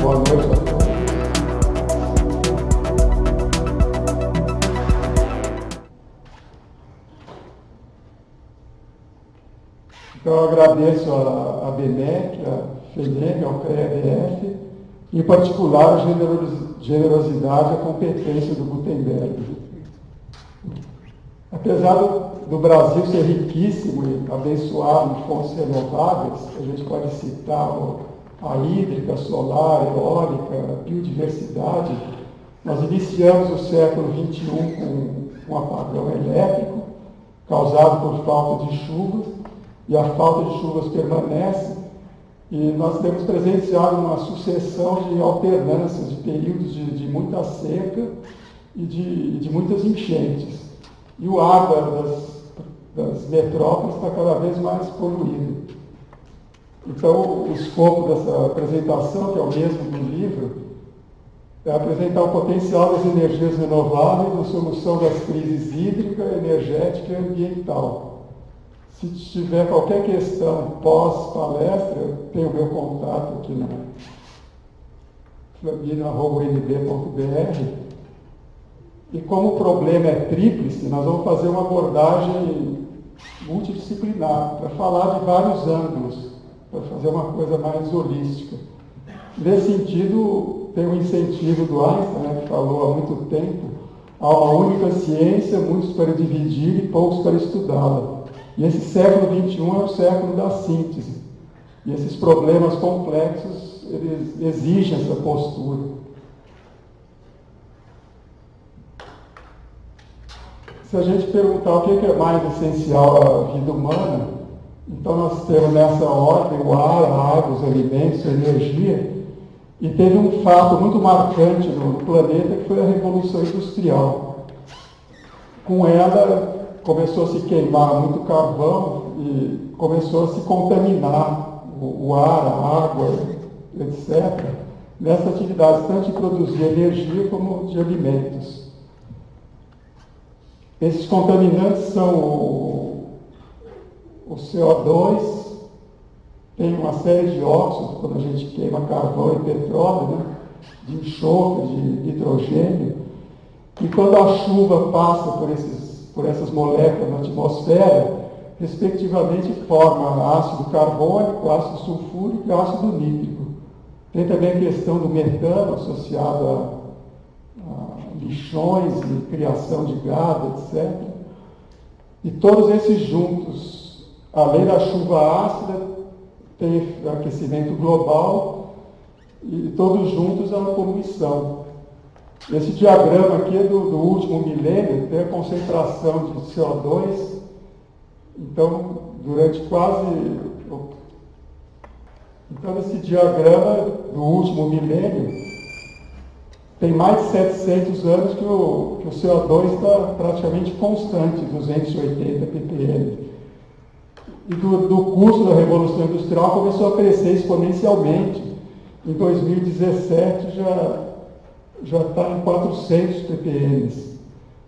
Boa noite a todos. Então, eu agradeço a BMEC, a FENEG, ao CREA-BF, em particular a generosidade e a competência do Gutenberg. Apesar do Brasil ser riquíssimo e abençoado em fontes renováveis, a gente pode citar a hídrica, solar, eólica, a biodiversidade, nós iniciamos o século XXI com um apagão elétrico causado por falta de chuvas, e a falta de chuvas permanece, e nós temos presenciado uma sucessão de alternâncias, de períodos de muita seca e de muitas enchentes. E o ar das metrópoles está cada vez mais poluído. Então, o escopo dessa apresentação, que é o mesmo do livro, é apresentar o potencial das energias renováveis na solução das crises hídrica, energética e ambiental. Se tiver qualquer questão pós-palestra, tem o meu contato aqui na flamino@unb.br. E como o problema é tríplice, nós vamos fazer uma abordagem multidisciplinar, para falar de vários ângulos, para fazer uma coisa mais holística. Nesse sentido, tem um incentivo do Einstein, né, que falou há muito tempo, há uma única ciência, muitos para dividir e poucos para estudá-la. E esse século XXI é o século da síntese. E esses problemas complexos, eles exigem essa postura. Se a gente perguntar o que é mais essencial à vida humana, então nós temos nessa ordem o ar, a água, os alimentos, a energia, e teve um fato muito marcante no planeta, que foi a Revolução Industrial. Com ela, começou a se queimar muito carvão e começou a se contaminar o ar, a água, etc., nessa atividade, tanto de produzir energia como de alimentos. Esses contaminantes são o CO2, tem uma série de óxidos, quando a gente queima carvão e petróleo, né, de enxofre, de nitrogênio, e quando a chuva passa por essas moléculas na atmosfera, respectivamente forma ácido carbônico, ácido sulfúrico e ácido nítrico. Tem também a questão do metano associado a lixões e criação de gado, etc. E todos esses juntos, além da chuva ácida, tem aquecimento global e todos juntos a poluição. Esse diagrama aqui é do último milênio, tem a concentração de CO2, então, durante Então, esse diagrama do último milênio tem mais de 700 anos que o CO2 está praticamente constante, 280 ppm. E do curso da Revolução Industrial começou a crescer exponencialmente. Em 2017 já está em 400 ppm.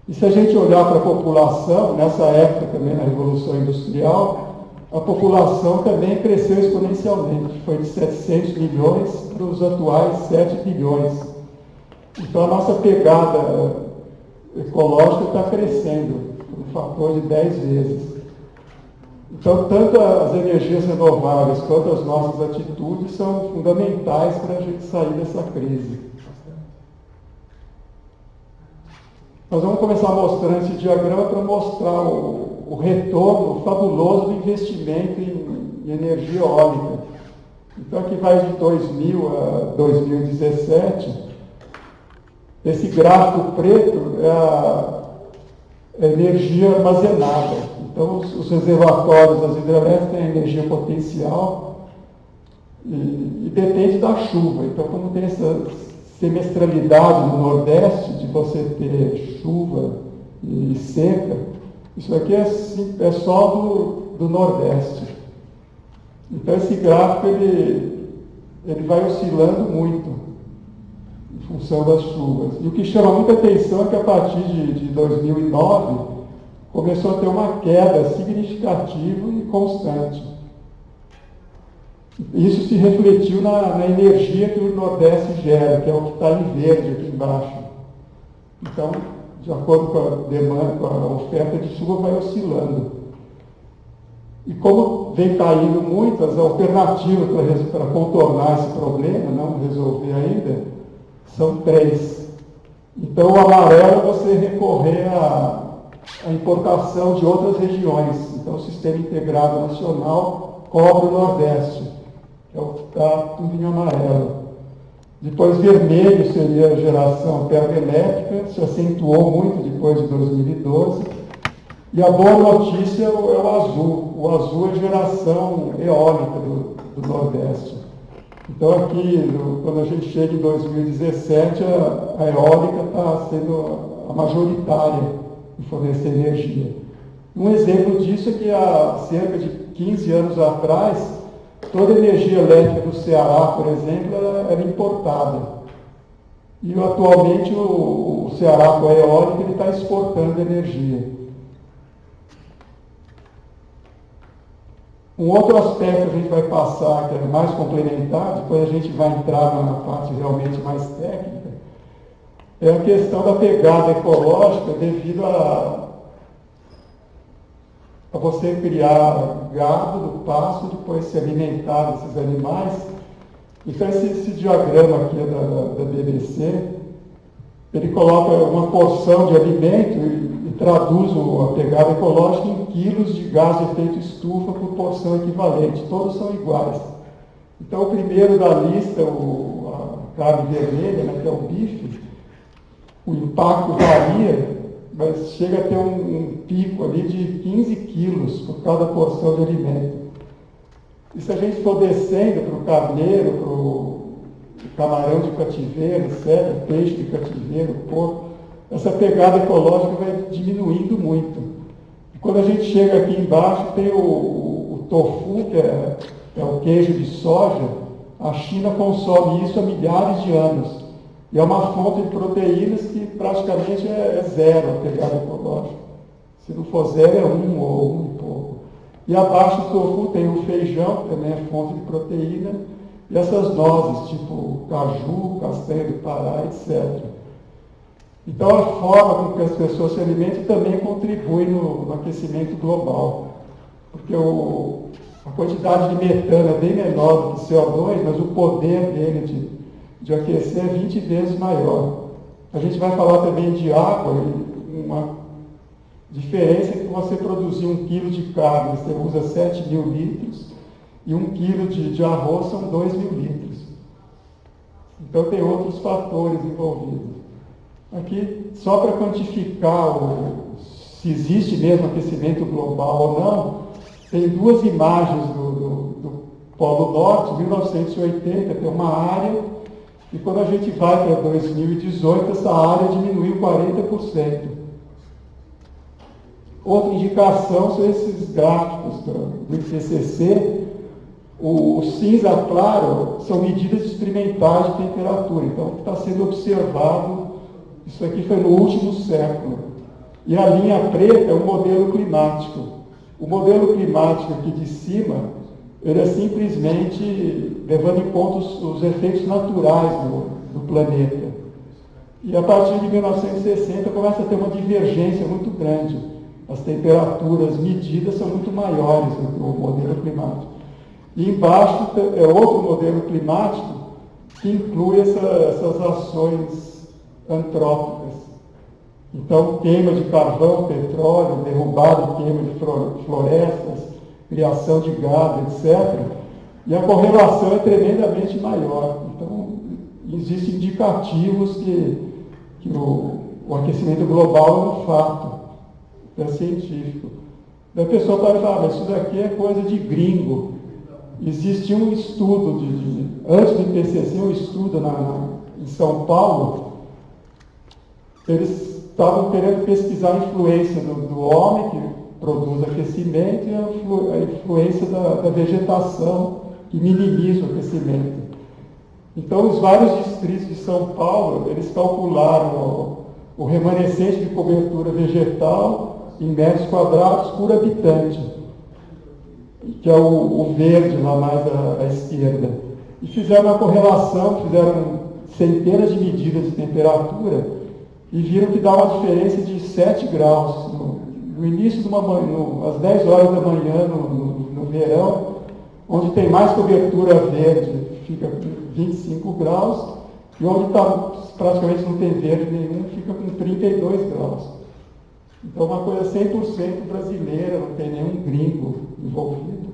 E se a gente olhar para a população, nessa época também, na Revolução Industrial, a população também cresceu exponencialmente. Foi de 700 milhões para os atuais 7 bilhões. Então a nossa pegada ecológica está crescendo, um fator de 10 vezes. Então, tanto as energias renováveis quanto as nossas atitudes são fundamentais para a gente sair dessa crise. Nós vamos começar mostrando esse diagrama para mostrar o retorno fabuloso do investimento em energia eólica. Então, aqui vai de 2000 a 2017. Esse gráfico preto é a energia armazenada. Então, os reservatórios das hidrelétricas têm energia potencial e depende da chuva. Então, como tem essa semestralidade no Nordeste, de você ter chuva e seca, isso aqui é só do Nordeste. Então, esse gráfico ele vai oscilando muito em função das chuvas. E o que chama muita atenção é que a partir de 2009 começou a ter uma queda significativa e constante. Isso se refletiu na energia que o Nordeste gera, que é o que está em verde aqui embaixo. Então, de acordo com a demanda, com a oferta de chuva, vai oscilando. E como vem caindo muito, as alternativas para contornar esse problema, não resolver ainda, são 3. Então, o amarelo é você recorrer à importação de outras regiões. Então, o Sistema Integrado Nacional cobre o Nordeste, que é o que está tudo em amarelo. Depois, vermelho seria a geração termoelétrica, se acentuou muito depois de 2012. E a boa notícia é o azul. O azul é a geração eólica do Nordeste. Então, aqui, quando a gente chega em 2017, a eólica está sendo a majoritária em fornecer energia. Um exemplo disso é que há cerca de 15 anos atrás, toda a energia elétrica do Ceará, por exemplo, era importada. E atualmente o Ceará, com a eólica, ele está exportando energia. Um outro aspecto que a gente vai passar, que é mais complementar, depois a gente vai entrar na parte realmente mais técnica, é a questão da pegada ecológica devido a você criar gado do pasto, depois se alimentar desses animais. Então, esse diagrama aqui da BBC, ele coloca uma porção de alimento e traduz a pegada ecológica em quilos de gás de efeito estufa por porção equivalente. Todos são iguais. Então, o primeiro da lista, a carne vermelha, né, que é o bife, o impacto varia, mas chega a ter um pico ali de 15 quilos por cada porção de alimento. E se a gente for descendo para o carneiro, para o camarão de cativeiro, etc., peixe de cativeiro, porco, essa pegada ecológica vai diminuindo muito. E quando a gente chega aqui embaixo, tem o tofu, que é o queijo de soja. A China consome isso há milhares de anos. E é uma fonte de proteínas que praticamente é zero a pegada ecológica. Se não for zero, é 1 ou 1 e pouco. E abaixo do tofu tem o feijão, que também é fonte de proteína, e essas nozes, tipo caju, castanha do Pará, etc. Então, a forma com que as pessoas se alimentam também contribui no aquecimento global. Porque a quantidade de metano é bem menor do que CO2, mas o poder dele de aquecer é 20 vezes maior. A gente vai falar também de água, e uma diferença é que você produzir 1 quilo de carne, você usa 7.000 litros, e 1 quilo de arroz são 2.000 litros. Então tem outros fatores envolvidos. Aqui, só para quantificar se existe mesmo aquecimento global ou não, tem 2 imagens do Polo Norte, 1980, tem uma área, e quando a gente vai para 2018, essa área diminuiu 40%. Outra indicação são esses gráficos do IPCC. O cinza claro são medidas experimentais de temperatura. Então, o que está sendo observado, isso aqui foi no último século. E a linha preta é o modelo climático. O modelo climático aqui de cima, ele é simplesmente levando em conta os efeitos naturais do planeta. E a partir de 1960 começa a ter uma divergência muito grande. As temperaturas medidas são muito maiores do que o modelo climático. E embaixo é outro modelo climático que inclui essas ações antrópicas. Então, queima de carvão, petróleo, derrubada e queima de florestas, criação de gado, etc. E a correlação é tremendamente maior. Então, existem indicativos que o aquecimento global é um fato, é científico. Daí a pessoa pode falar, mas isso daqui é coisa de gringo. Existe um estudo, antes do IPCC, um estudo em São Paulo. Eles estavam querendo pesquisar a influência do homem, que produz aquecimento, e a influência da vegetação, que minimiza o aquecimento. Então, os vários distritos de São Paulo, eles calcularam o remanescente de cobertura vegetal em metros quadrados por habitante. que é o verde lá mais à esquerda. E fizeram uma correlação, fizeram centenas de medidas de temperatura e viram que dá uma diferença de 7 graus. No início de uma manhã, às 10 horas da manhã, no verão, onde tem mais cobertura verde, fica com 25 graus, e onde praticamente não tem verde nenhum, fica com 32 graus. Então, uma coisa 100% brasileira, não tem nenhum gringo envolvido.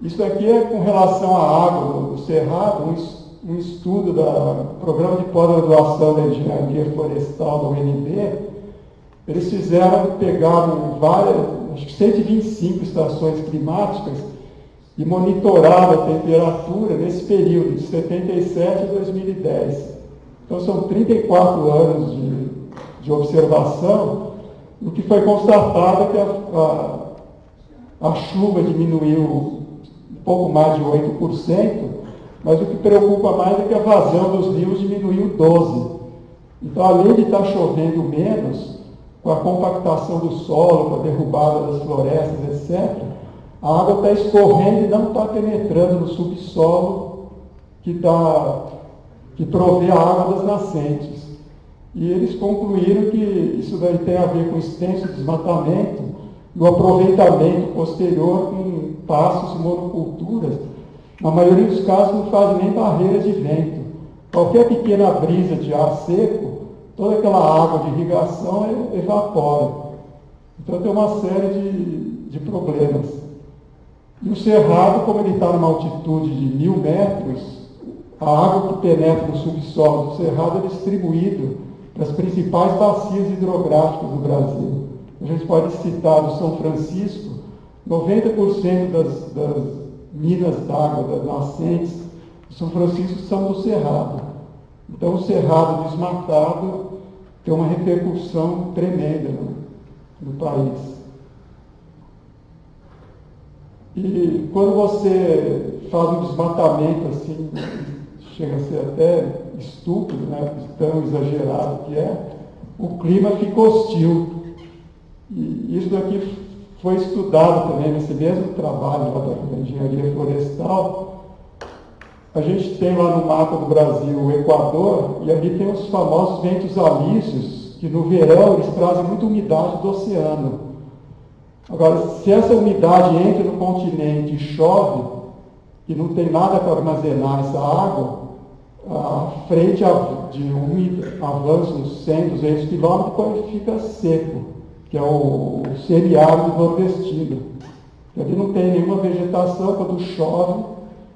Isso aqui é com relação à água do Cerrado, um estudo do Programa de Pós-Graduação da Engenharia Florestal da UNB. Eles pegaram acho que 125 estações climáticas e monitoraram a temperatura nesse período, de 77 a 2010. Então, são 34 anos de observação, o que foi constatado é que a chuva diminuiu um pouco mais de 8%, mas o que preocupa mais é que a vazão dos rios diminuiu 12%. Então, além de estar chovendo menos, com a compactação do solo, com a derrubada das florestas, etc., a água está escorrendo e não está penetrando no subsolo que provê a água das nascentes. E eles concluíram que isso daí tem a ver com extenso desmatamento e o aproveitamento posterior com pastos e monoculturas. Na maioria dos casos não fazem nem barreira de vento. Qualquer pequena brisa de ar seco, toda aquela água de irrigação evapora. Então tem uma série de problemas. E o Cerrado, como ele está numa altitude de 1.000 metros, a água que penetra no subsolo do Cerrado é distribuída para as principais bacias hidrográficas do Brasil. A gente pode citar do São Francisco, 90% das minas d'água, das nascentes do São Francisco são do Cerrado. Então, o Cerrado desmatado tem uma repercussão tremenda no país. E quando você faz um desmatamento assim, chega a ser até estúpido, né, tão exagerado que é, o clima fica hostil. E isso daqui foi estudado também nesse mesmo trabalho lá da engenharia florestal. A gente tem lá no mapa do Brasil o Equador, e ali tem os famosos ventos alísios, que no verão eles trazem muita umidade do oceano. Agora, se essa umidade entra no continente e chove, e não tem nada para armazenar essa água, a frente de um avanço uns 100, 200 quilômetros, fica seco, que é o semiárido nordestino. Ali não tem nenhuma vegetação, quando chove,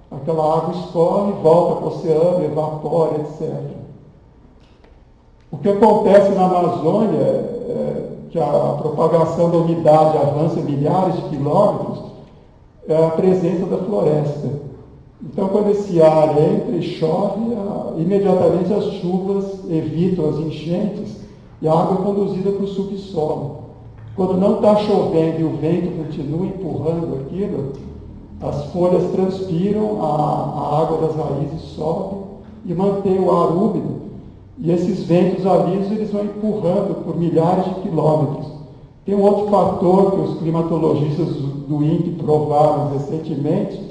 aquela água escorre, volta para o oceano, evapora, etc. O que acontece na Amazônia é que a propagação da umidade avança milhares de quilômetros, é a presença da floresta. Então, quando esse ar entra e chove, imediatamente as chuvas evitam as enchentes e a água é conduzida para o subsolo. Quando não está chovendo e o vento continua empurrando aquilo, as folhas transpiram, a água das raízes sobe e mantém o ar úmido. E esses ventos alísios eles vão empurrando por milhares de quilômetros. Tem um outro fator que os climatologistas do INPE provaram recentemente.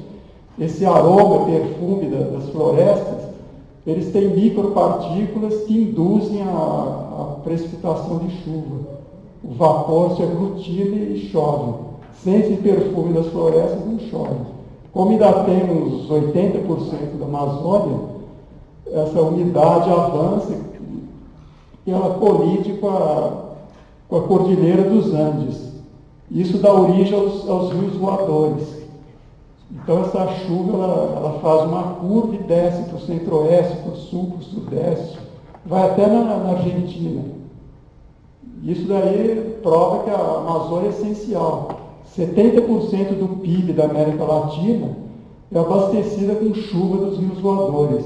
Esse aroma, perfume das florestas, eles têm micropartículas que induzem a precipitação de chuva. O vapor se aglutina e chove. Sem esse perfume das florestas, não chove. Como ainda tem uns 80% da Amazônia, essa umidade avança e ela colide com a Cordilheira dos Andes. Isso dá origem aos rios voadores. Então, essa chuva ela faz uma curva e desce para o centro-oeste, para o sul, para o sudeste, vai até na Argentina. Isso daí prova que a Amazônia é essencial. 70% do PIB da América Latina é abastecida com chuva dos rios voadores.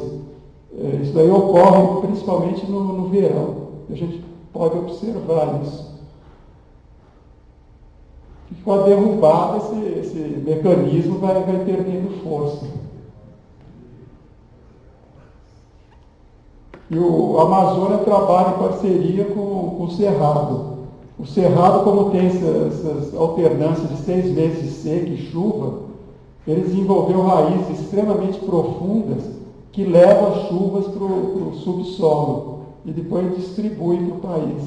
Isso daí ocorre principalmente no verão. A gente pode observar isso. E com a derrubada, esse mecanismo vai perdendo força. E a Amazônia trabalha em parceria com o Cerrado. O cerrado, como tem essas alternâncias de 6 meses de seca e chuva, ele desenvolveu raízes extremamente profundas que levam as chuvas para o subsolo e depois distribui para o país.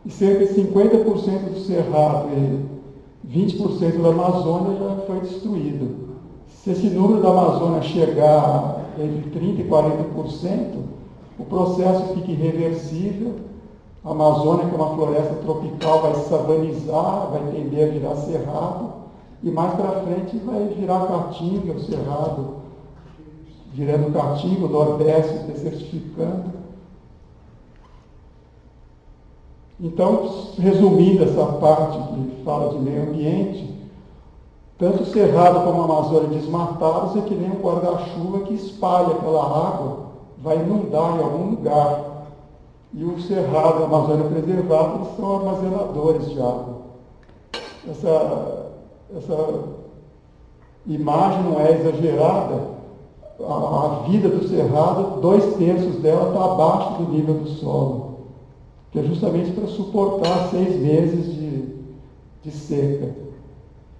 E cerca de 50% do cerrado e 20% da Amazônia já foi destruído. Se esse número da Amazônia chegar entre 30% e 40%, o processo fica irreversível. A Amazônia, que é uma floresta tropical, vai se savanizar, vai tender a virar cerrado, e mais para frente vai virar caatinga, o cerrado virando caatinga, o Nordeste desertificando. Então, resumindo essa parte que fala de meio ambiente, tanto o cerrado como a Amazônia desmatados é que nem um guarda-chuva que espalha aquela água, vai inundar em algum lugar. E o cerrado e a Amazônia preservada são armazenadores de água. Essa imagem não é exagerada. A vida do cerrado, 2/3 dela está abaixo do nível do solo, que é justamente para suportar 6 meses de seca.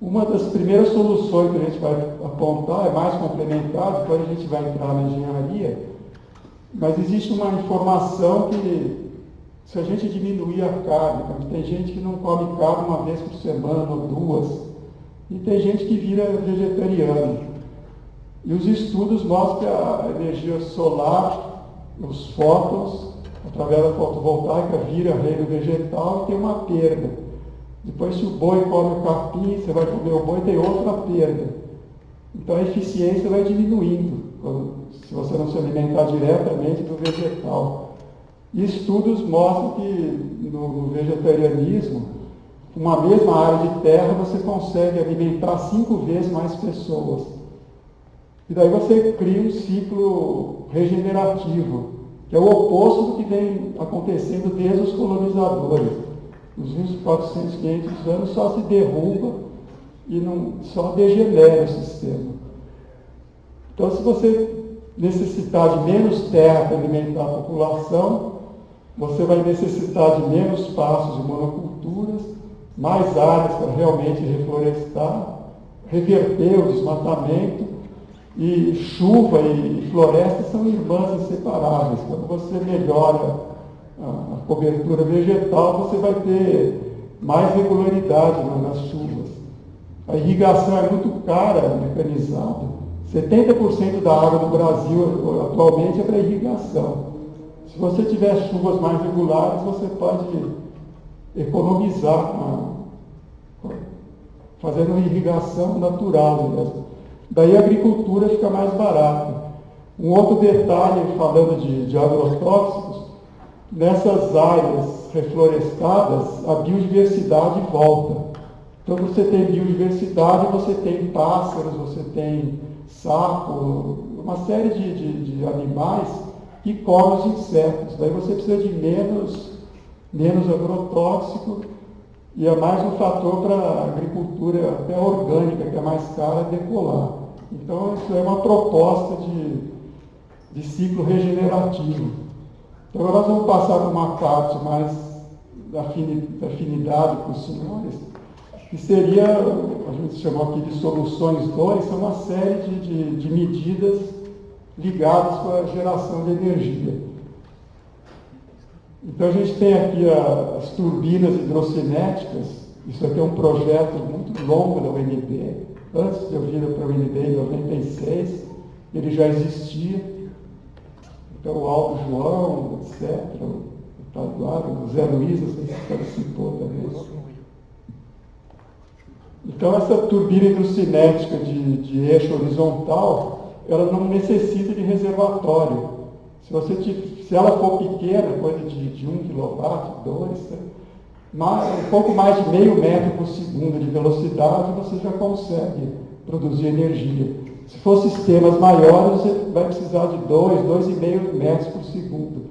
Uma das primeiras soluções que a gente vai apontar é mais complementar, depois a gente vai entrar na engenharia, mas existe uma informação que, se a gente diminuir a carne, tem gente que não come carne uma vez por semana ou 2, e tem gente que vira vegetariano. E os estudos mostram que a energia solar, os fótons, através da fotovoltaica, vira reino vegetal e tem uma perda. Depois, se o boi come o capim, você vai comer o boi, tem outra perda. Então, a eficiência vai diminuindo, se você não se alimentar diretamente do vegetal. E estudos mostram que no vegetarianismo, uma mesma área de terra, você consegue alimentar 5 vezes mais pessoas. E daí você cria um ciclo regenerativo, que é o oposto do que vem acontecendo desde os colonizadores. Nos últimos 400, 500 anos só se derruba e só degenera o sistema. Então, se você necessitar de menos terra para alimentar a população, você vai necessitar de menos espaços de monoculturas, mais áreas para realmente reflorestar, reverter o desmatamento. E chuva e floresta são irmãs inseparáveis. Quando você melhora a cobertura vegetal, você vai ter mais regularidade nas chuvas. A irrigação é muito cara, mecanizada. 70% da água do Brasil atualmente é para irrigação. Se você tiver chuvas mais regulares, você pode economizar fazendo uma irrigação natural mesmo. Daí a agricultura fica mais barata. Um outro detalhe, falando de agrotóxicos, nessas áreas reflorestadas, a biodiversidade volta. Então, você tem biodiversidade, você tem pássaros, você tem sapo, uma série de animais que comem os insetos. Daí você precisa de menos agrotóxico, e é mais um fator para a agricultura até orgânica, que é mais cara, decolar. Então, isso é uma proposta de ciclo regenerativo. Então, agora nós vamos passar por uma parte mais da afinidade com os senhores, que seria, a gente chamou aqui de soluções 2, são uma série de medidas ligadas com a geração de energia. Então, a gente tem aqui as turbinas hidrocinéticas. Isso aqui é um projeto muito longo da UNB. Antes de eu vir para a UNB, em 96, ele já existia. Então, o Aldo João, etc., o Taduaro, o Zé Luiz, não sei se participou também. Então, essa turbina hidrocinética de eixo horizontal, ela não necessita de reservatório. Se ela for pequena, coisa de 1 kW, 2, um pouco mais de meio metro por segundo de velocidade, você já consegue produzir energia. Se for sistemas maiores, você vai precisar de 2,5 metros por segundo.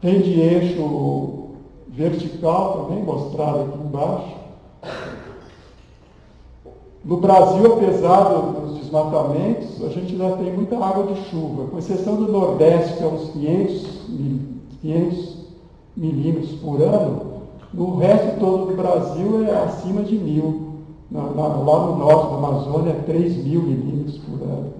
Tem de eixo vertical também, mostrado aqui embaixo. No Brasil, apesar dos desmatamentos, a gente ainda tem muita água de chuva, com exceção do Nordeste, que é uns 500 milímetros por ano. No resto todo do Brasil é acima de 1.000. Lá no norte da Amazônia é 3.000 milímetros por ano.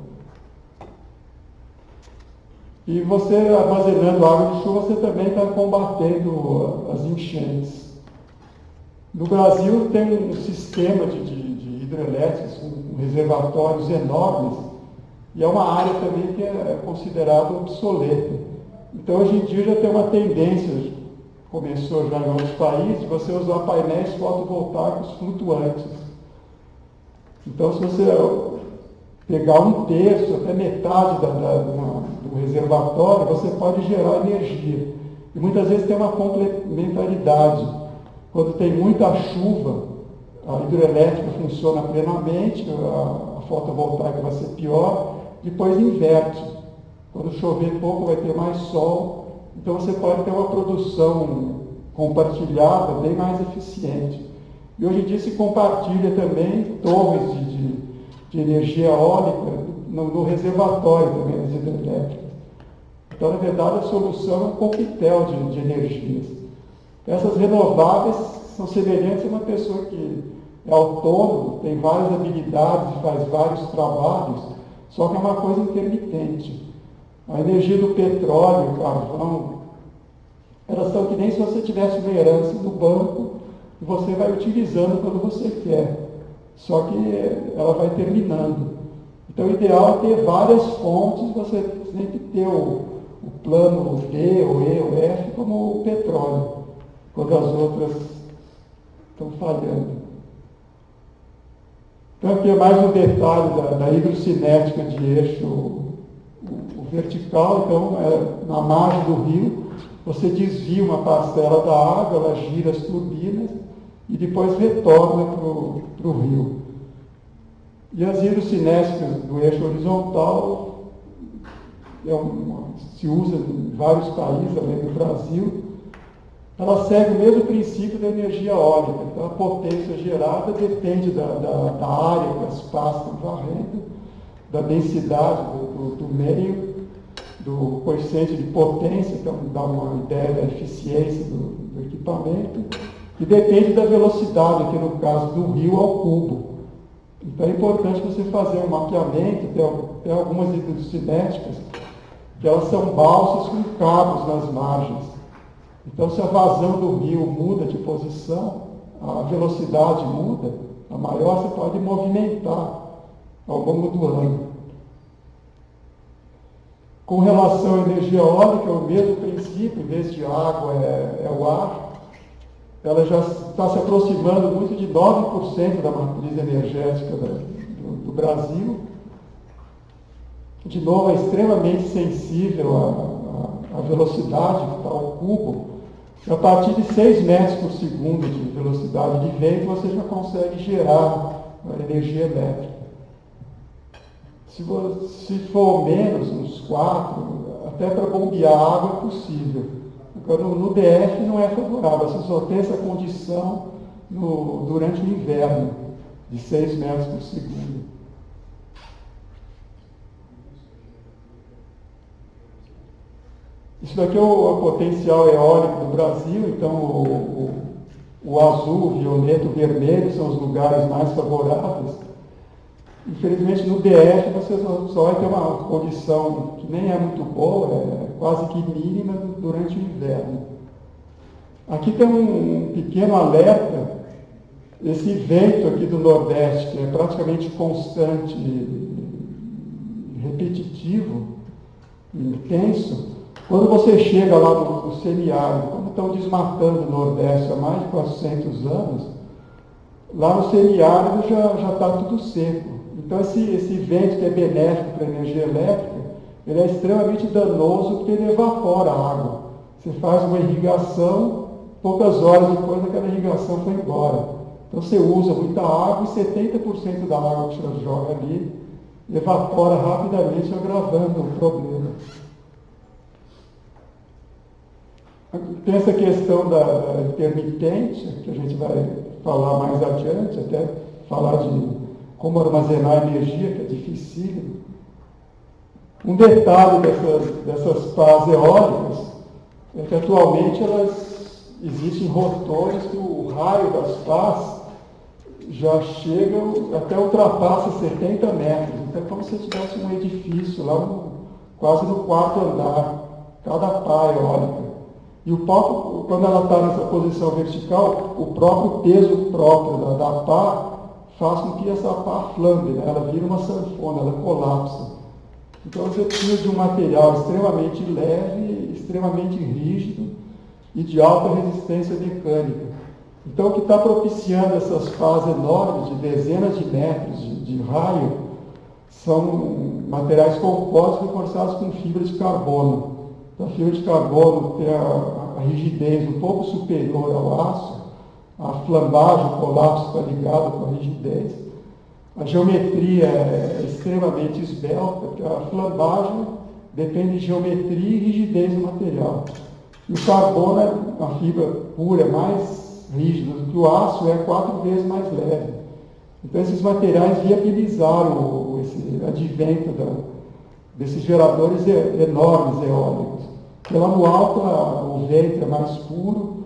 E você, armazenando água de chuva, você também está combatendo as enchentes. No Brasil tem um sistema de hidrelétricas com reservatórios enormes, e é uma área também que é considerada obsoleta. Então, hoje em dia, já tem uma tendência, começou já em outros países, de você usar painéis fotovoltaicos flutuantes. Então, se você pegar 1/3, até metade do reservatório, você pode gerar energia. E muitas vezes tem uma complementaridade. Quando tem muita chuva, a hidrelétrica funciona plenamente, a fotovoltaica vai ser pior, depois inverte. Quando chover pouco, vai ter mais sol. Então você pode ter uma produção compartilhada bem mais eficiente. E hoje em dia se compartilha também torres de energia eólica no reservatório também das hidrelétricas. Então, na verdade, a solução é um coquetel de energias. Essas renováveis são semelhantes a uma pessoa que é autônomo, tem várias habilidades, faz vários trabalhos, só que é uma coisa intermitente. A energia do petróleo, carvão, elas são que nem se você tivesse uma herança do banco e você vai utilizando quando você quer. Só que ela vai terminando. Então, o ideal é ter várias fontes, você sempre ter o plano D, o E, o F, como o petróleo, quando as outras estão falhando. Então, aqui é mais um detalhe da hidrocinética de eixo o vertical. Então, na margem do rio, você desvia uma parcela da água, ela gira as turbinas e depois retorna para o rio. E as hidrocinéticas do eixo horizontal se usa em vários países, além do Brasil. Ela segue o mesmo princípio da energia eólica. Então, a potência gerada depende da área que as pás estão varrendo, da densidade do meio, do coeficiente de potência, então dá uma ideia da eficiência do equipamento, e depende da velocidade, aqui no caso do rio ao cubo. Então é importante você fazer um mapeamento, tem algumas hidrocinéticas, que elas são balsas com cabos nas margens. Então, se a vazão do rio muda de posição, a velocidade muda, a maior você pode movimentar ao longo do ano. Com relação à energia eólica, é o mesmo princípio, em vez de água é o ar. Ela já está se aproximando muito de 9% da matriz energética do Brasil. De novo, é extremamente sensível à velocidade que está ao cubo. A partir de 6 metros por segundo de velocidade de vento, você já consegue gerar energia elétrica. Se for menos, uns 4, até para bombear água é possível. Agora, no DF não é favorável, você só tem essa condição durante o inverno, de 6 metros por segundo. Isso daqui é o potencial eólico do Brasil. Então o azul, o violeta, o vermelho são os lugares mais favoráveis. Infelizmente, no DF, você só vai ter uma condição que nem é muito boa, é quase que mínima durante o inverno. Aqui tem um pequeno alerta. Esse vento aqui do Nordeste, que é praticamente constante, repetitivo, intenso, quando você chega lá no semiárido, como estão desmatando o Nordeste há mais de 400 anos, lá no semiárido já está tudo seco. Então, esse vento que é benéfico para a energia elétrica, ele é extremamente danoso porque ele evapora a água. Você faz uma irrigação, poucas horas depois aquela irrigação foi embora. Então, você usa muita água e 70% da água que você joga ali evapora rapidamente, agravando o problema. Tem essa questão da intermitente, que a gente vai falar mais adiante, até falar de como armazenar energia, que é dificílimo. Um detalhe dessas pás eólicas é que atualmente elas existem rotores que o raio das pás já chega, até ultrapassa 70 metros. Então é como se tivesse um edifício lá, quase no quarto andar, cada pá eólica. E o pau, quando ela está nessa posição vertical, o próprio peso próprio da pá faz com que essa pá flambe, né? Ela vira uma sanfona, ela colapsa. Então você precisa de um material extremamente leve, extremamente rígido e de alta resistência mecânica. Então o que está propiciando essas pás enormes, de dezenas de metros de raio, são materiais compostos reforçados com fibra de carbono. Então, a fibra de carbono tem a rigidez um pouco superior ao aço, a flambagem, o colapso está ligado com a rigidez. A geometria é extremamente esbelta, porque a flambagem depende de geometria e rigidez do material. E o carbono é uma fibra pura, é mais rígida do que o aço, é 4 vezes mais leve. Então, esses materiais viabilizaram esse advento desses geradores enormes eólicos. Porque lá no alto o vento é mais puro,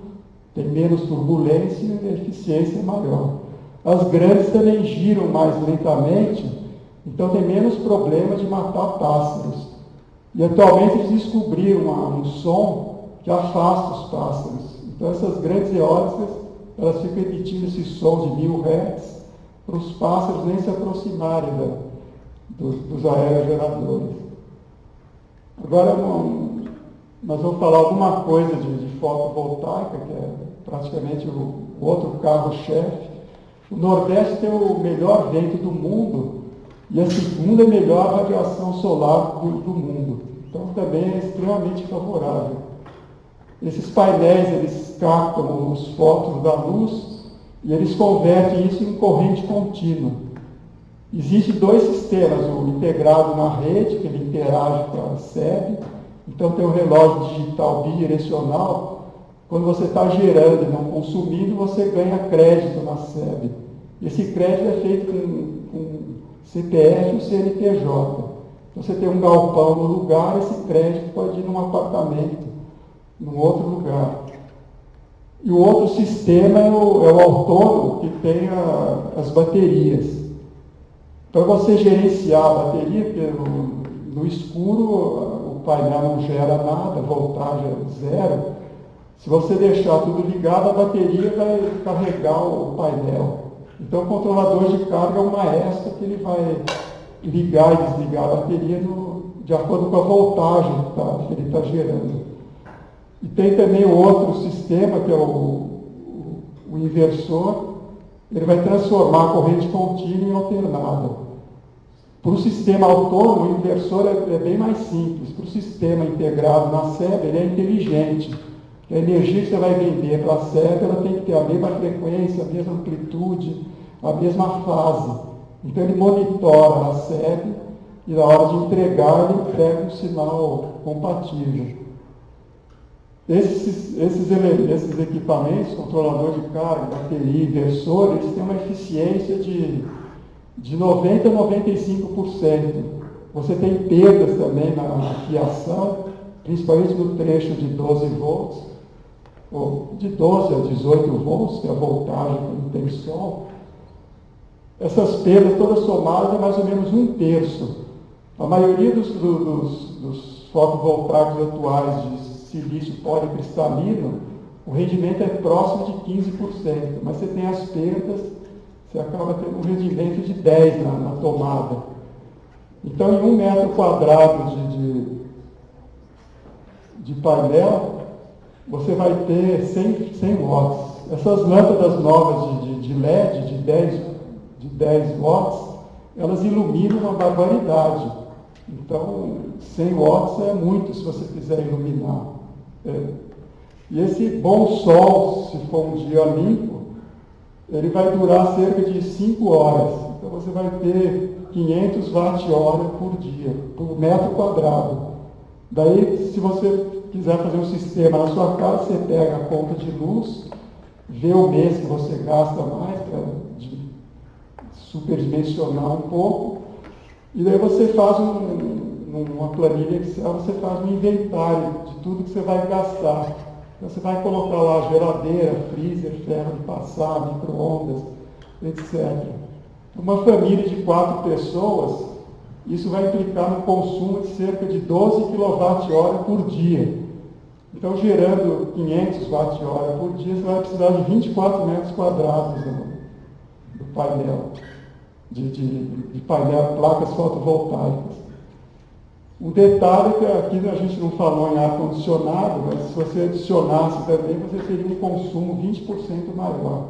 tem menos turbulência e a eficiência é maior. As grandes também giram mais lentamente, então tem menos problema de matar pássaros. E atualmente eles descobriram um som que afasta os pássaros. Então essas grandes eólicas, elas ficam emitindo esse som de 1000 Hz para os pássaros nem se aproximarem dos aerogeradores. Agora nós vamos falar alguma coisa de fotovoltaica, que é praticamente o outro carro-chefe. O Nordeste tem o melhor vento do mundo e a segunda melhor radiação solar do mundo. Então também é extremamente favorável. Esses painéis, eles captam os fótons da luz e eles convertem isso em corrente contínua. Existem 2 sistemas, o integrado na rede, que ele interage com a SEB. Então tem um relógio digital bidirecional. Quando você está gerando e não consumindo, você ganha crédito na SEB. Esse crédito é feito com CPF e CNPJ. Então, você tem um galpão no lugar, esse crédito pode ir num apartamento, num outro lugar. E o outro sistema é o autônomo, que tem as baterias. Para você gerenciar a bateria, porque no escuro o painel não gera nada, a voltagem é zero. Se você deixar tudo ligado, a bateria vai carregar o painel. Então o controlador de carga é um maestro que ele vai ligar e desligar a bateria de acordo com a voltagem que ele está gerando. E tem também o outro sistema, que é o inversor. Ele vai transformar a corrente contínua em alternada. Para o sistema autônomo, o inversor é bem mais simples. Para o sistema integrado na SEB, ele é inteligente. A energia que você vai vender para a SEB, ela tem que ter a mesma frequência, a mesma amplitude, a mesma fase. Então ele monitora a SEB e na hora de entregar, ele entrega um sinal compatível. Esses equipamentos, controlador de carga, bateria, inversor, eles têm uma eficiência de 90% a 95%. Você tem perdas também na fiação, principalmente no trecho de 12 volts, ou de 12 a 18 volts, que é a voltagem quando tem sol. Essas perdas todas somadas é mais ou menos 1/3. A maioria dos fotovoltaicos atuais de silício policristalino, o rendimento é próximo de 15%, mas você tem as perdas, você acaba tendo um rendimento de 10% na tomada. Então, em 1 metro quadrado de painel, você vai ter 100 watts. Essas lâmpadas novas de LED, de 10 watts, elas iluminam uma barbaridade. Então, 100 watts é muito se você quiser iluminar. E esse bom sol, se for um dia limpo, ele vai durar cerca de 5 horas. Então você vai ter 500 watt-hora por dia, por metro quadrado. Daí, se você quiser fazer um sistema na sua casa, você pega a conta de luz, vê o mês que você gasta mais, para superdimensionar um pouco, e daí você faz numa planilha Excel, você faz um inventário de tudo que você vai gastar. Então você vai colocar lá geladeira, freezer, ferro de passar, micro-ondas, etc. Uma família de 4 pessoas, isso vai implicar no consumo de cerca de 12 kWh por dia. Então, gerando 500 Wh por dia, você vai precisar de 24 metros quadrados do painel, de painel, placas fotovoltaicas. Um detalhe que aqui a gente não falou em ar-condicionado, mas se você adicionasse também, você teria um consumo 20% maior.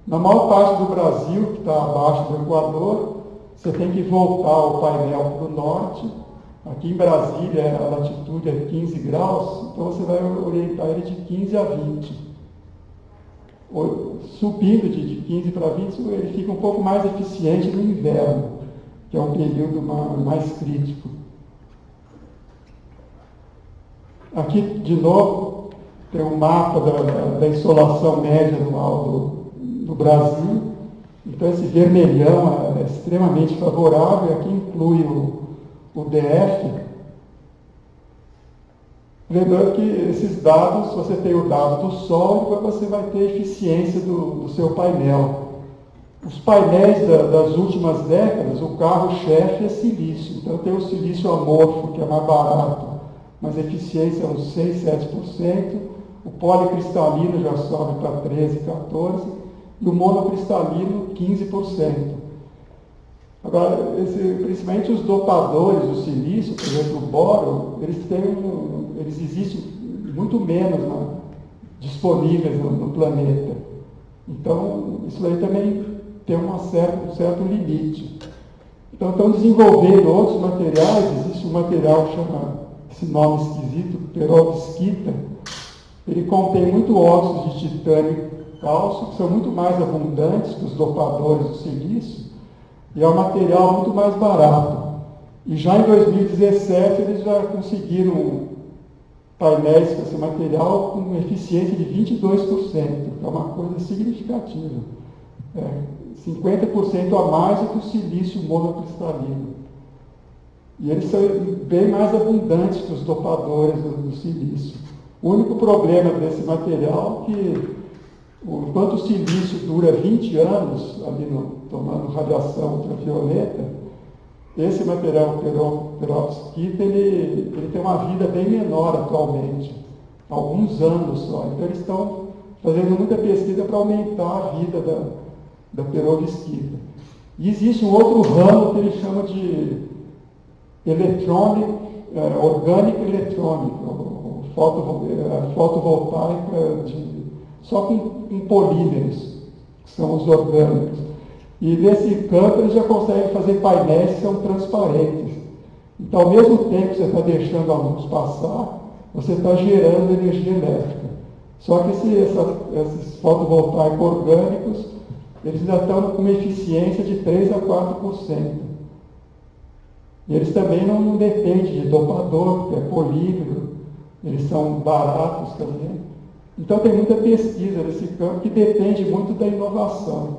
Na maior parte do Brasil, que está abaixo do Equador, você tem que voltar o painel para o norte. Aqui em Brasília, a latitude é 15 graus, então você vai orientar ele de 15 a 20. Subindo de 15 para 20, ele fica um pouco mais eficiente no inverno, que é um período mais crítico. Aqui, de novo, tem um mapa da insolação média anual do Brasil. Então, esse vermelhão é extremamente favorável, e aqui inclui o DF. Lembrando que esses dados, você tem o dado do sol, e depois você vai ter a eficiência do seu painel. Os painéis das últimas décadas, o carro-chefe é silício. Então, tem o silício amorfo, que é mais barato, mas a eficiência é uns 6, 7%. O policristalino já sobe para 13, 14%. E o monocristalino, 15%. Agora, principalmente os dopadores do silício, por exemplo, o boro, eles existem muito menos disponíveis no planeta. Então, isso aí também tem um certo limite. Então, estão desenvolvendo outros materiais. Existe um material que chama, esse nome esquisito, perovskita. Ele contém muito óxido de titânio e cálcio, que são muito mais abundantes que os dopadores do silício, e é um material muito mais barato. E já em 2017 eles já conseguiram painéis com esse material com eficiência de 22%, que é uma coisa significativa. 50% a mais do que o silício monocristalino. E eles são bem mais abundantes que os dopadores do silício. O único problema desse material é que, enquanto o silício dura 20 anos, tomando radiação ultravioleta, esse material perovskita, ele tem uma vida bem menor atualmente, alguns anos só. Então eles estão fazendo muita pesquisa para aumentar a vida da perovskita. E existe um outro ramo que ele chama de orgânico eletrônico, fotovoltaica só com polímeros, que são os orgânicos. E nesse campo eles já conseguem fazer painéis que são transparentes. Então, ao mesmo tempo que você está deixando a luz passar, você está gerando energia elétrica. Só que esses fotovoltaicos orgânicos, eles ainda estão com uma eficiência de 3 a 4%. E eles também não dependem de dopador, que é polímero, eles são baratos também. Então tem muita pesquisa nesse campo que depende muito da inovação.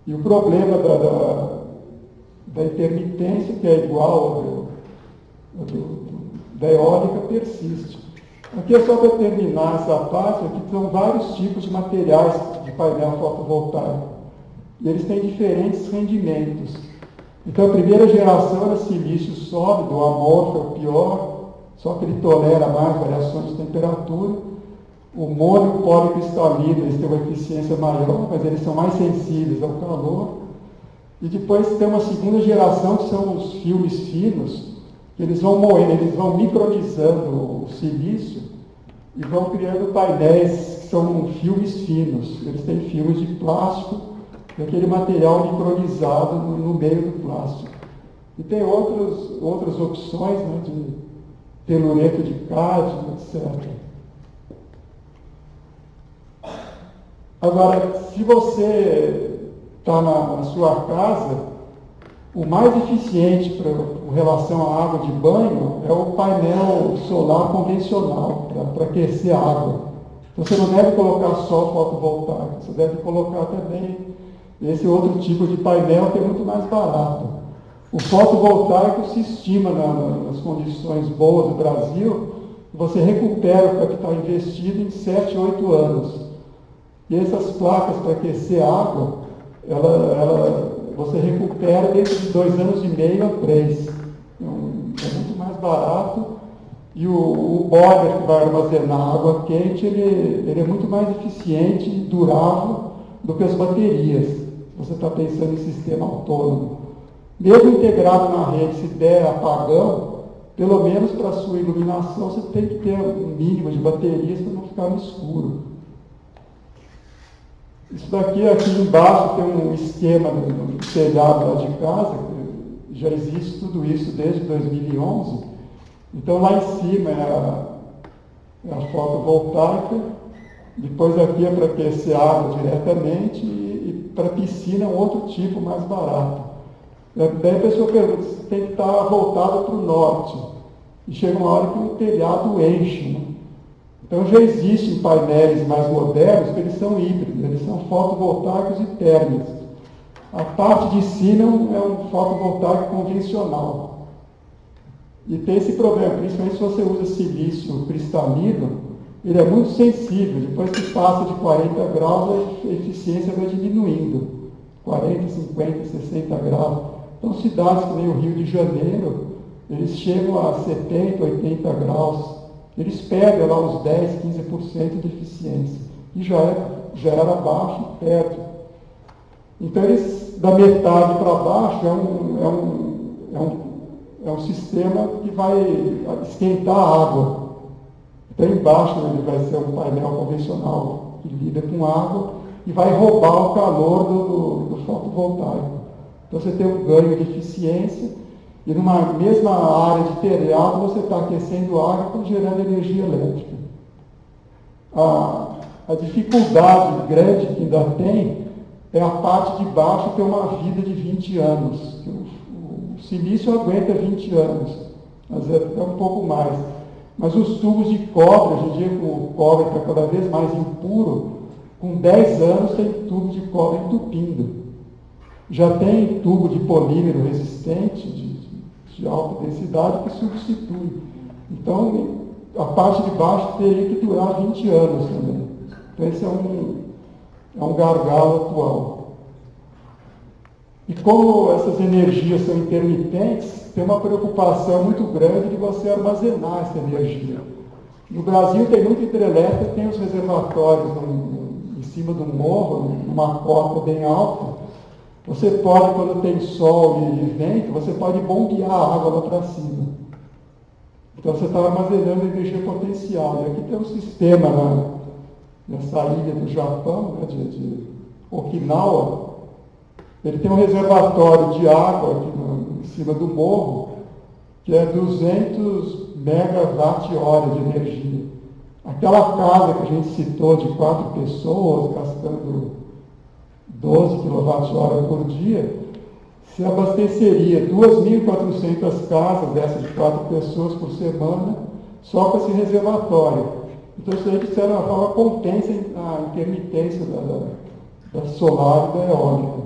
E o problema da intermitência, que é igual da eólica, persiste. Aqui é só para terminar essa parte, aqui são vários tipos de materiais de painel fotovoltaico. E eles têm diferentes rendimentos. Então a primeira geração era silício sólido, o amorfo é o pior, só que ele tolera mais variações de temperatura. O mono e o policristalino, eles têm uma eficiência maior, mas eles são mais sensíveis ao calor. E depois tem uma segunda geração, que são os filmes finos, que eles vão moendo, eles vão micronizando o silício e vão criando painéis que são filmes finos. Eles têm filmes de plástico, e aquele material micronizado no meio do plástico. E tem outras opções, né, de telureto de cádmio, etc. Agora, se você está na sua casa, o mais eficiente com relação à água de banho é o painel solar convencional, para aquecer a água. Então, você não deve colocar só fotovoltaico, você deve colocar também esse outro tipo de painel que é muito mais barato. O fotovoltaico se estima, nas condições boas do Brasil, você recupera o capital investido em 7, 8 anos. E essas placas para aquecer água, você recupera dentro de 2 anos e meio a 3. É muito mais barato. E o boiler que vai armazenar água quente, ele é muito mais eficiente e durável do que as baterias. Você está pensando em sistema autônomo. Mesmo integrado na rede, se der apagão, pelo menos para a sua iluminação, você tem que ter um mínimo de baterias para não ficar no escuro. Isso daqui, aqui embaixo, tem um esquema no telhado lá de casa, que já existe tudo isso desde 2011. Então, lá em cima é a fotovoltaica, depois aqui é para aquecer água diretamente e para piscina é um outro tipo mais barato. Daí a pessoa pergunta, se tem que estar voltado para o norte. E chega uma hora que o telhado enche. Né? Então já existem painéis mais modernos que eles são híbridos, eles são fotovoltaicos e térmicos. A parte de cima é um fotovoltaico convencional. E tem esse problema, principalmente se você usa silício cristalino, ele é muito sensível. Depois que passa de 40 graus, a eficiência vai diminuindo. 40, 50, 60 graus. Então, cidades que nem o Rio de Janeiro, eles chegam a 70, 80 graus. Eles perdem lá uns 10, 15% de eficiência. E já era baixo e perto. Então, eles, da metade para baixo, é um sistema que vai esquentar a água. Então, embaixo ele vai ser um painel convencional que lida com água e vai roubar o calor do fotovoltaico. Então, você tem um ganho de eficiência e numa mesma área de telhado você está aquecendo água e está gerando energia elétrica. A dificuldade grande que ainda tem é a parte de baixo ter uma vida de 20 anos. O silício aguenta 20 anos, às vezes até um pouco mais. Mas os tubos de cobre, hoje em dia o cobre está cada vez mais impuro, com 10 anos tem tubo de cobre entupindo. Já tem tubo de polímero resistente, de alta densidade, que substitui. Então, a parte de baixo teria que durar 20 anos também. Então, esse é um gargalo atual. E como essas energias são intermitentes, tem uma preocupação muito grande de você armazenar essa energia. No Brasil tem muita hidrelétrica, tem os reservatórios em cima do morro, numa cota bem alta. Você pode, quando tem sol e vento, você pode bombear a água lá para cima. Então você está armazenando energia potencial. E aqui tem um sistema nessa ilha do Japão, né, de Okinawa. Ele tem um reservatório de água aqui em cima do morro, que é 200 megawatt-hora de energia. Aquela casa que a gente citou de 4 pessoas, gastando 12 kWh por dia, se abasteceria 2.400 casas dessas de 4 pessoas por semana, só com esse reservatório. Então isso aí, de certa forma, compensa a intermitência da solar e da eólica.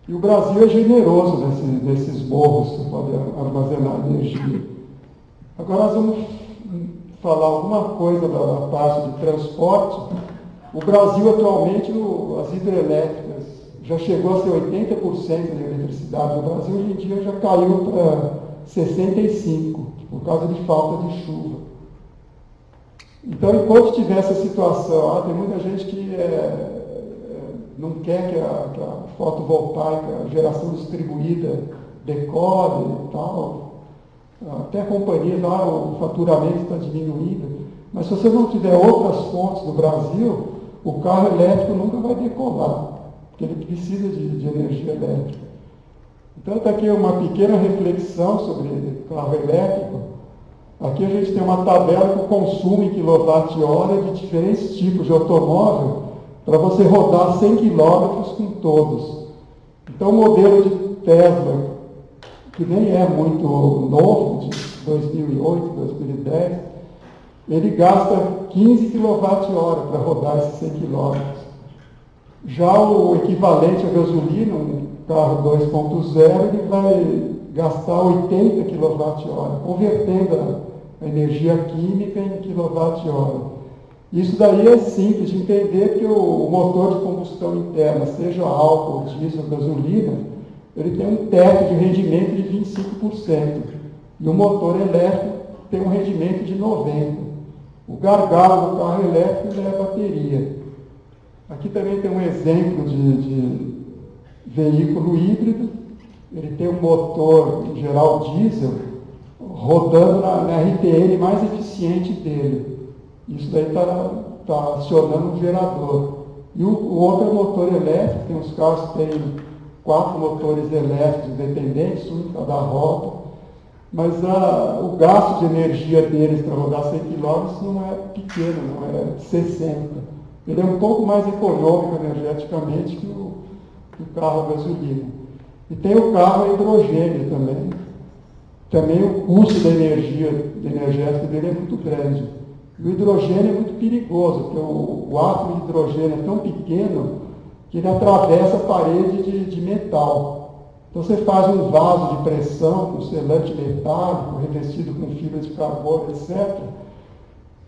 E o Brasil é generoso nesses morros que podem armazenar energia. Agora nós vamos falar alguma coisa da parte de transporte. O Brasil atualmente, as hidrelétricas, já chegou a ser 80% da eletricidade. O Brasil hoje em dia já caiu para 65%, por causa de falta de chuva. Então, enquanto tiver essa situação, tem muita gente que não quer que a fotovoltaica, a geração distribuída, decore e tal. Até companhias lá, o faturamento está diminuindo. Mas se você não tiver outras fontes no Brasil, o carro elétrico nunca vai decolar, porque ele precisa de energia elétrica. Então, está aqui uma pequena reflexão sobre carro elétrico. Aqui a gente tem uma tabela com consumo em quilowatt-hora de diferentes tipos de automóvel, para você rodar 100 km com todos. Então, o modelo de Tesla, que nem é muito novo, de 2008, 2010, ele gasta 15 kWh para rodar esses 100 km. Já o equivalente a gasolina, um carro 2.0, ele vai gastar 80 kWh, convertendo a energia química em kWh. Isso daí é simples de entender que o motor de combustão interna, seja álcool, diesel, gasolina, ele tem um teto de rendimento de 25%. E o motor elétrico tem um rendimento de 90%. O gargalo do carro elétrico é a bateria. Aqui também tem um exemplo de veículo híbrido. Ele tem um motor, em geral, diesel, rodando na RTM mais eficiente dele. Isso daí está acionando um gerador. E o outro é motor elétrico. Tem uns carros que têm 4 motores elétricos independentes, um em cada roda. Mas o gasto de energia deles para rodar 100 km não é pequeno, não é 60. Ele é um pouco mais econômico energeticamente que o carro a gasolina. E tem o carro a hidrogênio também. Também o custo da energia energética dele é muito grande. E o hidrogênio é muito perigoso, porque o átomo de hidrogênio é tão pequeno que ele atravessa a parede de metal. Então você faz um vaso de pressão com selante metálico, revestido com fibra de carbono, etc.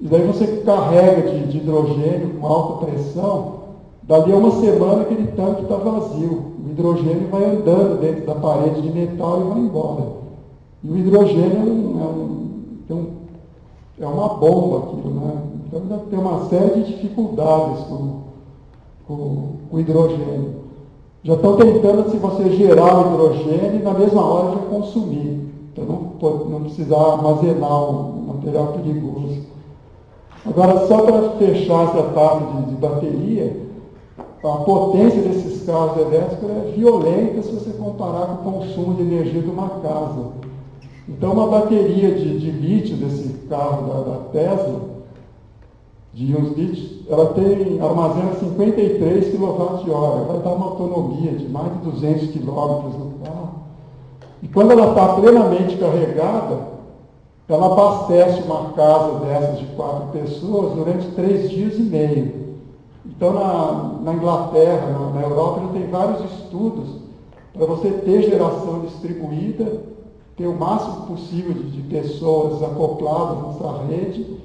E daí você carrega de hidrogênio com alta pressão, dali a uma semana aquele tanque está vazio. O hidrogênio vai andando dentro da parede de metal e vai embora. E o hidrogênio é uma bomba aquilo, né? Então ainda tem uma série de dificuldades com o hidrogênio. Já estão tentando, se você gerar o hidrogênio, na mesma hora já consumir. Então não precisar armazenar um material perigoso. Agora, só para fechar essa parte de bateria, a potência desses carros elétricos é violenta se você comparar com o consumo de energia de uma casa. Então, uma bateria de lítio desse carro da Tesla, de íons lítio, ela armazena 53 kWh, vai dar uma autonomia de mais de 200 km no carro. E quando ela está plenamente carregada, ela abastece uma casa dessas de 4 pessoas durante 3 dias e meio. Então, na Inglaterra, na Europa, já tem vários estudos para você ter geração distribuída, ter o máximo possível de pessoas acopladas nessa rede,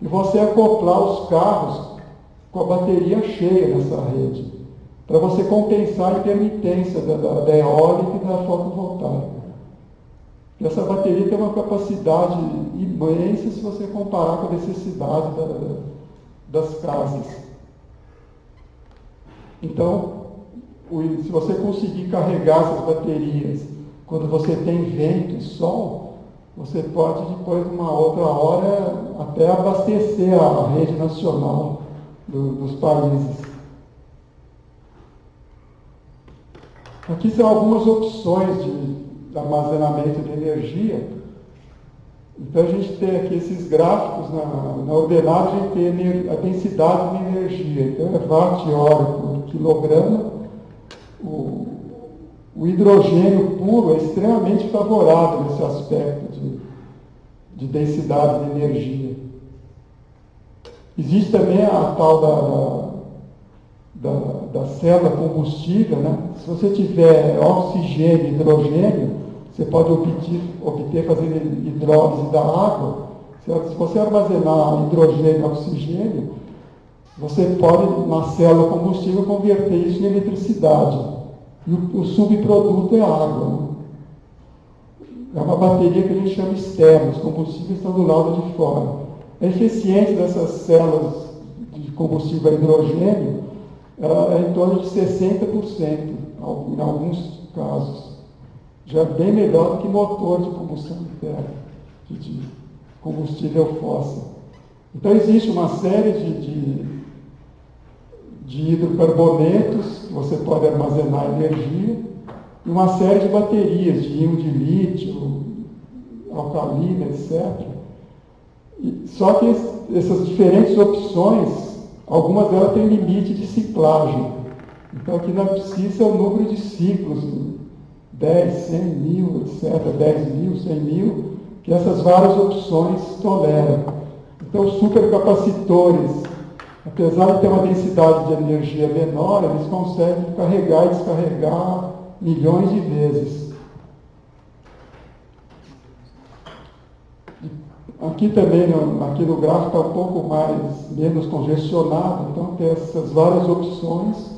e você acoplar os carros com a bateria cheia nessa rede, para você compensar a intermitência da eólica e da fotovoltaica. E essa bateria tem uma capacidade imensa se você comparar com a necessidade das casas. Então, se você conseguir carregar essas baterias quando você tem vento e sol, você pode, depois de uma outra hora, até abastecer a rede nacional dos países. Aqui são algumas opções de armazenamento de energia. Então, a gente tem aqui esses gráficos, na ordenada a gente tem a densidade de energia. Então, é watt-hora por quilograma. O hidrogênio puro é extremamente favorável nesse aspecto de densidade de energia. Existe também a tal da célula combustível, né? Se você tiver oxigênio e hidrogênio, você pode obter fazendo hidrólise da água. Se você armazenar hidrogênio e oxigênio, você pode, na célula combustível, converter isso em eletricidade. E o subproduto é a água. Né? É uma bateria que a gente chama externa, os combustíveis estão do lado de fora. A eficiência dessas células de combustível a hidrogênio é em torno de 60%, em alguns casos. Já é bem melhor do que motor de combustão interna, de combustível fóssil. Então, existe uma série de hidrocarbonetos que você pode armazenar energia e uma série de baterias de íon de lítio, alcalina, etc. Só que essas diferentes opções, algumas delas têm limite de ciclagem. Então, aqui na precisa é o número de ciclos, 10, 100 mil, etc., 10 mil, 100 mil, que essas várias opções toleram. Então, os supercapacitores, apesar de ter uma densidade de energia menor, eles conseguem carregar e descarregar milhões de vezes. Aqui também, aqui no gráfico está um pouco menos congestionado, então tem essas várias opções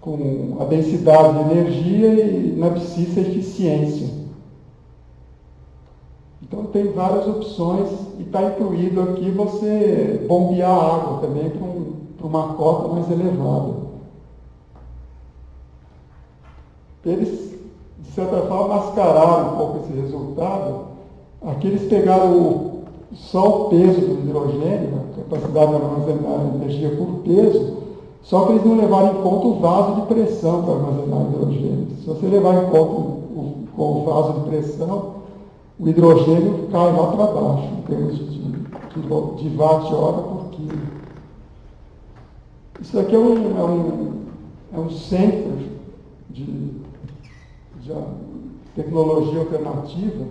com a densidade de energia e na abscissa eficiência. Então tem várias opções e está incluído aqui você bombear a água também para uma cota mais elevada. Eles, de certa forma, mascararam um pouco esse resultado. Aqui eles pegaram só o peso do hidrogênio, a capacidade de armazenar energia por peso, só que eles não levaram em conta o vaso de pressão para armazenar hidrogênio. Se você levar em conta o vaso de pressão, o hidrogênio cai lá para baixo, em termos de watt-hora por quilo. Isso aqui é um centro de tecnologia alternativa,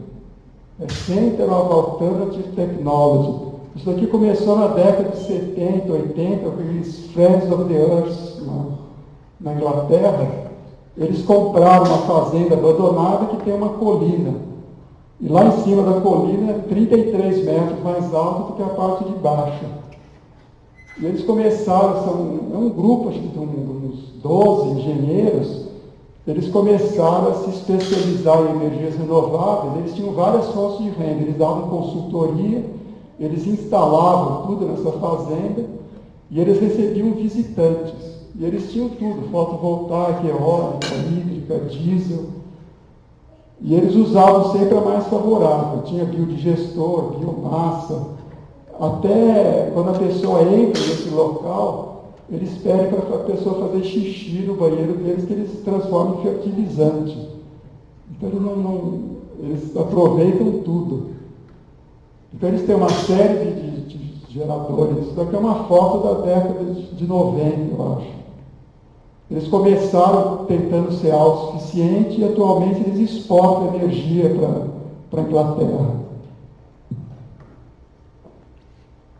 é Center of Alternative Technology. Isso aqui começou na década de 70, 80, com os Friends of the Earth na Inglaterra. Eles compraram uma fazenda abandonada que tem uma colina. E lá em cima da colina é 33 metros mais alto do que a parte de baixo. E eles começaram, é um grupo, acho que de uns 12 engenheiros, eles começaram a se especializar em energias renováveis. Eles tinham várias fontes de renda, eles davam consultoria, eles instalavam tudo nessa fazenda e eles recebiam visitantes. E eles tinham tudo, fotovoltaica, eólica, hídrica, diesel. E eles usavam sempre a mais favorável. Tinha biodigestor, biomassa. Até quando a pessoa entra nesse local, eles pedem para a pessoa fazer xixi no banheiro deles, que eles transformam em fertilizante. Então eles aproveitam tudo. Então eles têm uma série de geradores. Isso aqui é uma foto da década de 90, eu acho. Eles começaram tentando ser autossuficientes e atualmente eles exportam energia para a Inglaterra.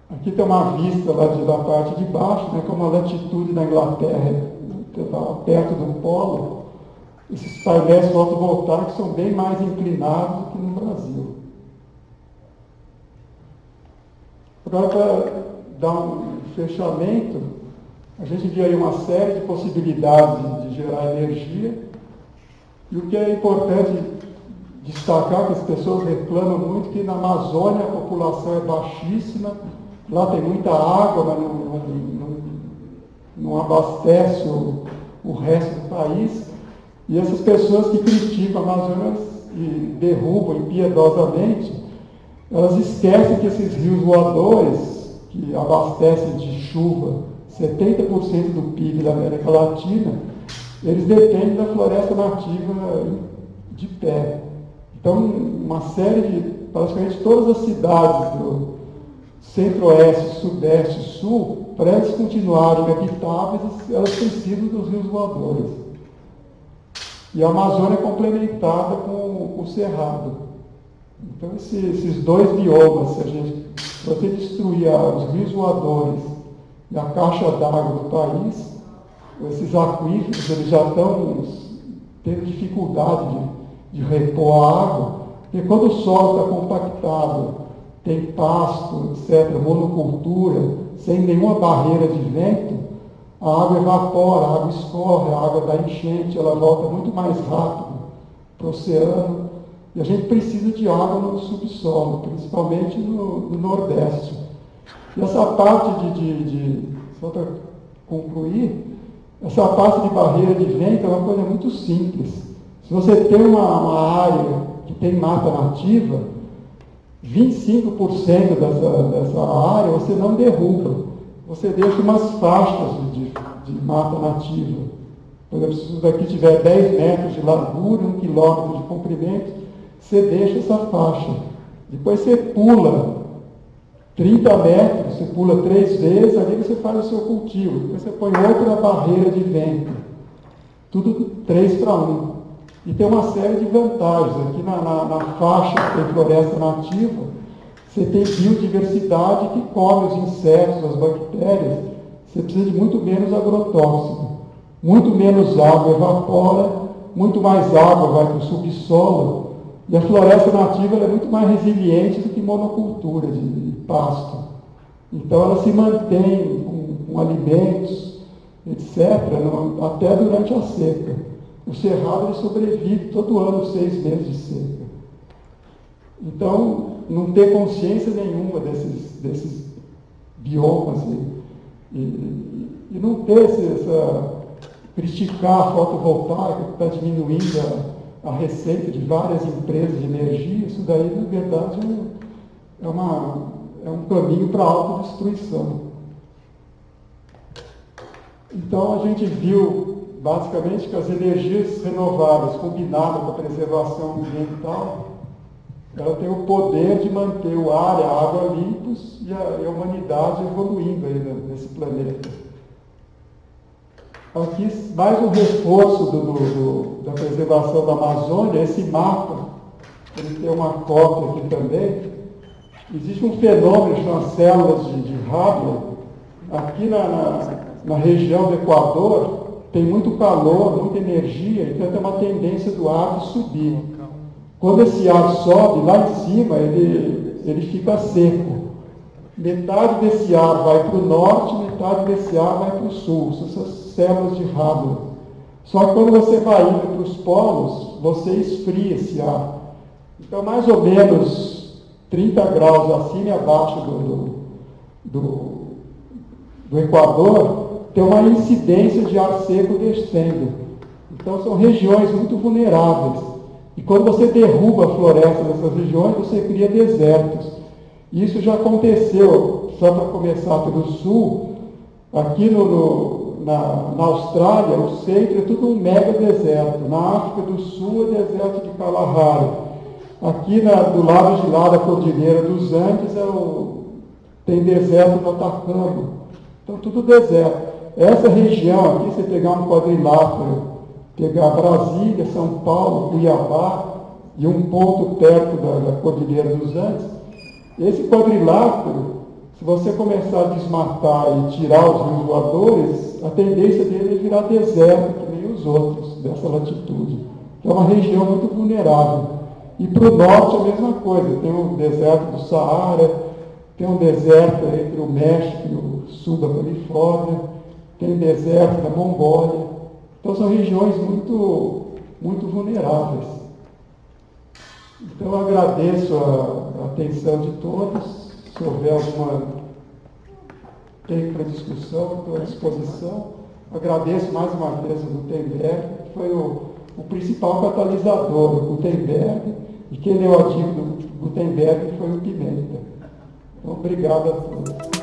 Aqui tem uma vista lá da parte de baixo, né, como a latitude da Inglaterra está perto do polo. Esses painéis fotovoltaicos são bem mais inclinados do que no Brasil. Agora, para dar um fechamento, a gente viu aí uma série de possibilidades de gerar energia. E o que é importante destacar, que as pessoas reclamam muito, que na Amazônia a população é baixíssima, lá tem muita água, mas não abastece o resto do país. E essas pessoas que criticam a Amazônia e derrubam impiedosamente, elas esquecem que esses rios voadores, que abastecem de chuva 70% do PIB da América Latina, eles dependem da floresta nativa de pé. Então, uma série de, praticamente todas as cidades do centro-oeste, sudeste e sul, para elas continuarem habitáveis, elas precisam dos rios voadores. E a Amazônia é complementada com o Cerrado. Então, esses dois biomas, se você destruir os rios voadores e a caixa d'água do país, esses aquíferos eles já estão tendo dificuldade de repor a água, porque quando o solo está compactado, tem pasto, etc., monocultura, sem nenhuma barreira de vento, a água evapora, a água escorre, a água da enchente, ela volta muito mais rápido para o oceano, e a gente precisa de água no subsolo, principalmente no Nordeste. E essa parte só para concluir, essa parte de barreira de vento é uma coisa muito simples. Se você tem uma área que tem mata nativa, 25% dessa área você não derruba. Você deixa umas faixas de mata nativa. Por exemplo, se isso daqui tiver 10 metros de largura, 1 quilômetro de comprimento, você deixa essa faixa. Depois você pula 30 metros, você pula 3 vezes, ali você faz o seu cultivo. Depois você põe outra barreira de vento. Tudo 3 para 1. E tem uma série de vantagens. Aqui na faixa que tem floresta nativa, você tem biodiversidade que come os insetos, as bactérias. Você precisa de muito menos agrotóxico. Muito menos água evapora, muito mais água vai para o subsolo. E a floresta nativa ela é muito mais resiliente do que monocultura de pasto. Então ela se mantém com alimentos, etc., até durante a seca. O cerrado ele sobrevive todo ano 6 meses de seca. Então, não ter consciência nenhuma desses biomas e não ter criticar a fotovoltaica que está diminuindo a receita de várias empresas de energia, isso daí, na verdade, é um caminho para a autodestruição. Então, a gente viu, basicamente, que as energias renováveis, combinadas com a preservação ambiental, ela tem o poder de manter o ar e a água limpos e a humanidade evoluindo aí nesse planeta. Aqui, mais um reforço da preservação da Amazônia, esse mapa, ele tem uma cópia aqui também. Existe um fenômeno que chama células de Hubble. Aqui na região do Equador, tem muito calor, muita energia, então tem uma tendência do ar de subir. Quando esse ar sobe, lá em cima, ele fica seco. Metade desse ar vai para o norte, metade desse ar vai para o sul. São essas células de Hubble. Só que quando você vai indo para os polos, você esfria esse ar. Então, mais ou menos 30 graus acima e abaixo do Equador, tem uma incidência de ar seco descendo. Então, são regiões muito vulneráveis. E quando você derruba a floresta dessas regiões, você cria desertos. Isso já aconteceu, só para começar pelo sul, aqui na Austrália, o centro é tudo um mega deserto. Na África do Sul é deserto de Kalahari. Aqui do lado de lá da Cordilheira dos Andes tem deserto do Atacama. Então tudo deserto. Essa região aqui, você pegar um quadrilátero, pegar Brasília, São Paulo, Cuiabá e um ponto perto da Cordilheira dos Andes, esse quadrilátero, se você começar a desmatar e tirar os rios voadores, a tendência dele é virar deserto, que nem os outros dessa latitude. Então é uma região muito vulnerável. E para o norte a mesma coisa, tem o deserto do Saara, tem um deserto entre o México e o sul da Califórnia, tem o deserto da Mongólia. Então são regiões muito, muito vulneráveis. Então eu agradeço a atenção de todos. Se houver alguma tempo para discussão, estou à disposição. Agradeço mais uma vez ao Gutenberg, que foi o principal catalisador do Gutenberg, e quem leu o artigo do Gutenberg foi o Pimenta. Então, obrigado a todos.